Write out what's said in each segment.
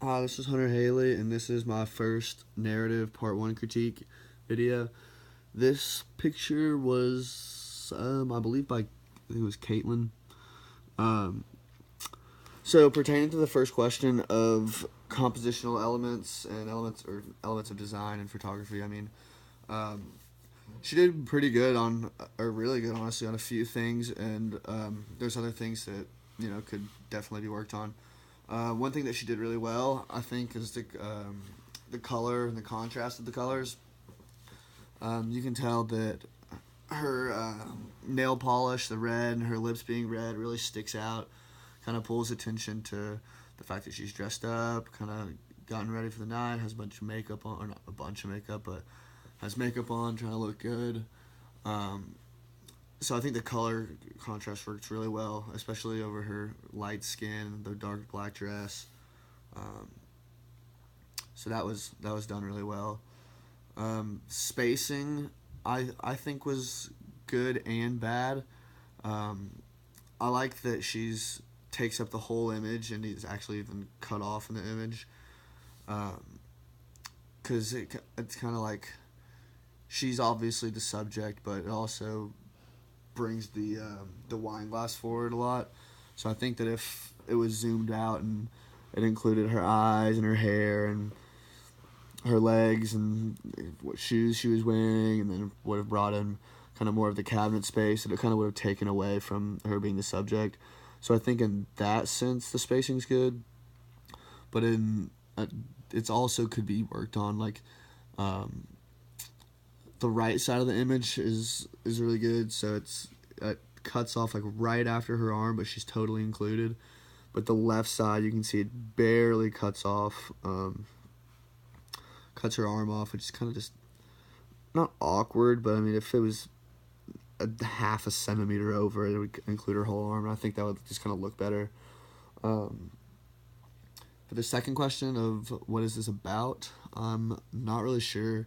Hi, this is Hunter Haley, and this is my first narrative part one critique video. This picture was, I believe, I think it was Caitlin. Um, so pertaining to the first question of compositional elements and elements of design and photography, um, she did pretty good on, or really good, honestly, on a few things, and there's other things that could definitely be worked on. One thing that she did really well, I think, is the color and the contrast of the colors. You can tell that her nail polish, the red, and her lips being red really sticks out. Kind of pulls attention to the fact that she's dressed up, kind of gotten ready for the night, has a bunch of makeup on, or not a bunch of makeup, but has makeup on, trying to look good. Um, so I think the color contrast works really well, especially over her light skin, the dark black dress. Um, so that was done really well. Spacing, I think was good and bad. Um, I like that she's takes up the whole image and is actually even cut off in the image, because it's kind of like she's obviously the subject, but it also brings the wine glass forward a lot. So I think that if it was zoomed out and it included her eyes and her hair and her legs and what shoes she was wearing, and then would have brought in kind of more of the cabinet space, and it kind of would have taken away from her being the subject. So I think in that sense the spacing's good, but in it's also could be worked on. Like um, the right side of the image is really good, so it cuts off like right after her arm, but she's totally included. But the left side, you can see it barely cuts off, cuts her arm off, which is kind of just not awkward, but I mean, if it was a half a centimeter over, it would include her whole arm, and I think that would just kind of look better. Um, for the second question of what is this about, I'm not really sure.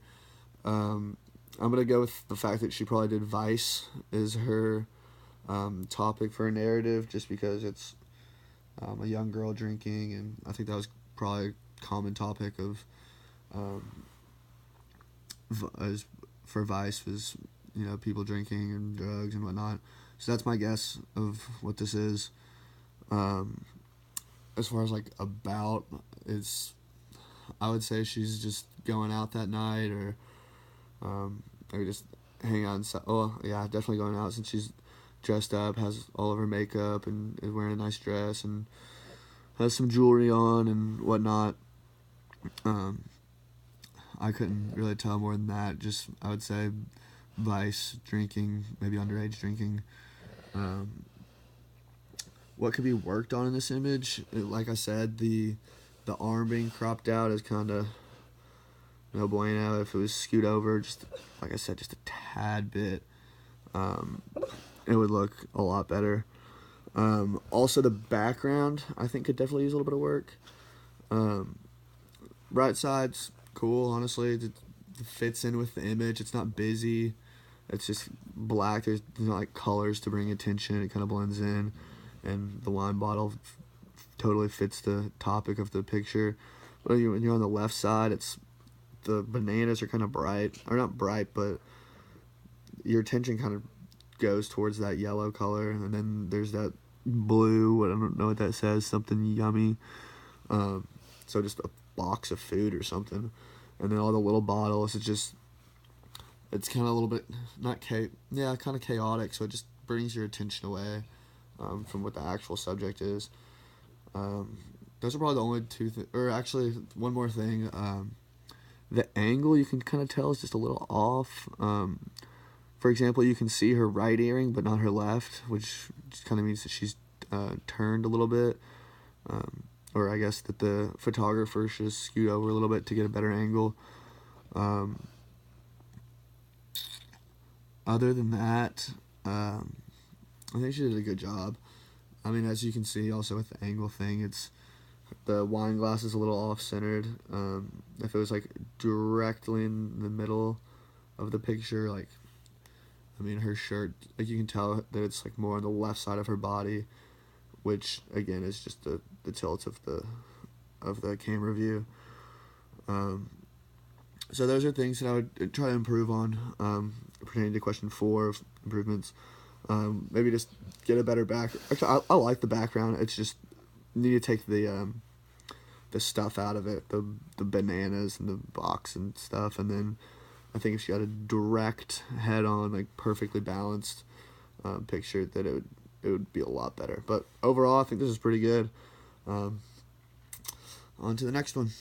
Um, I'm gonna go with the fact that she probably did Vice is her topic for a narrative, just because it's a young girl drinking, and I think that was probably a common topic of um, as for Vice was people drinking and drugs and whatnot. So that's my guess of what this is. Um, as far as like about, it's I would say she's just going out that night, or maybe just hanging out inside. Oh yeah, definitely going out, since she's dressed up, has all of her makeup, and is wearing a nice dress, and has some jewelry on and whatnot. Um, I couldn't really tell more than that. Just I would say vice, drinking, maybe underage drinking. Um, what could be worked on in this image? Like I said, the arm being cropped out is kind of no bueno. If it was scoot over, just like I said, just a tad bit, um, it would look a lot better. Also, the background I think could definitely use a little bit of work. Um, right side's cool, honestly. It fits in with the image. It's not busy. It's just black. There's not like colors to bring attention. It kind of blends in, and the wine bottle totally fits the topic of the picture. But when you're on the left side, it's the bananas are kind of bright, or not bright, but your attention kind of goes towards that yellow color, and then there's that blue. I don't know what that says. Something yummy. Um, so just a box of food or something, and then all the little bottles. It's kind of a little bit yeah, kind of chaotic. So it just brings your attention away from what the actual subject is. Um, those are probably the only or actually one more thing. The angle you can kind of tell is just a little off. For example, you can see her right earring, but not her left, which just kind of means that she's turned a little bit. Or I guess that the photographer should scoot over a little bit to get a better angle. Um, other than that, um, I think she did a good job. I mean, as you can see, also with the angle thing, it's the wine glass is a little off centered. If it was like directly in the middle of the picture, like I mean, her shirt, like you can tell that it's like more on the left side of her body, which again is just the tilt of of the camera view. So those are things that I would try to improve on, pertaining to question 4 of improvements. Maybe just get a better back. Actually, I like the background. It's just you need to take the stuff out of it, the bananas and the box and stuff, and then I think if you got a direct head-on, like perfectly balanced picture, that it would be a lot better. But overall, I think this is pretty good. On to the next one.